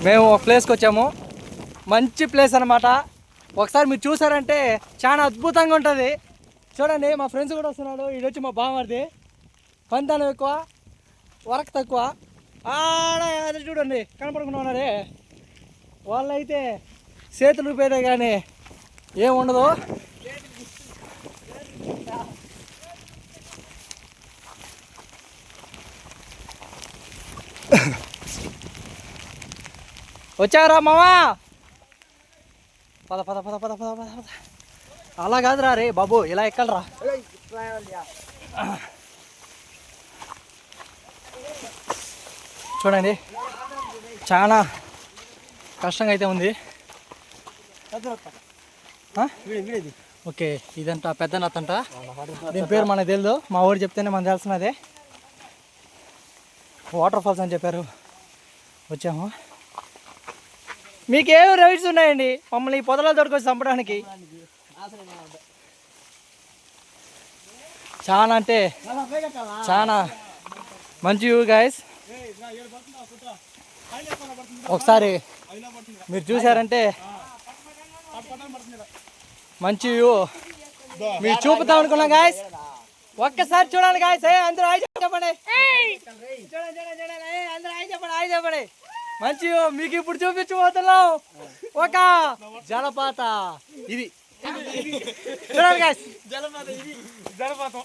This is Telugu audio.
మేము ఒక ప్లేస్కి వచ్చాము. మంచి ప్లేస్ అనమాట. ఒకసారి మీరు చూసారంటే చాలా అద్భుతంగా ఉంటుంది. చూడండి, మా ఫ్రెండ్స్ కూడా వస్తున్నాడు. ఇది వచ్చి మా బావమరిది. పంతానం ఎక్కువ, వర్క్ తక్కువ. అది చూడండి కనపడకుండా ఉన్నారే, వాళ్ళైతే చేతులు ఊపేదే కానీ ఏముండదు. వచ్చారా మామా? పద పద పద పద పద పద పద. అలా కాదురా రే బాబు, ఇలా ఎక్కడరా. చూడండి, చాలా కష్టంగా అయితే ఉంది. ఓకే, ఇదంట పెద్ద నత్తంట. దీని పేరు మనకు తెలియదు, మా ఊరు చెప్తేనే మనకు తెలిసినదే. వాటర్ ఫాల్స్ అని చెప్పారు, వచ్చాము. మీకేం రైట్స్ ఉన్నాయండి మమ్మల్ని ఈ పొదల దొరికొచ్చి చంపడానికి? చాలా అంటే చాలా మంచి వ్యూ గైస్. ఒకసారి మీరు చూసారంటే మంచి వ్యూ మీరు చూపుతాం అనుకున్నాం గాయస్. ఒక్కసారి చూడండి గాయస్. అందరూ హాయ్ చెప్పండి. అందరూ హాయ్ చెప్పండి, హాయ్ చెప్పండి. మంచి మీకు ఇప్పుడు చూపించబోతున్నాం ఒక జలపాత. ఇది చూడండి గాయస్, జలపాతం.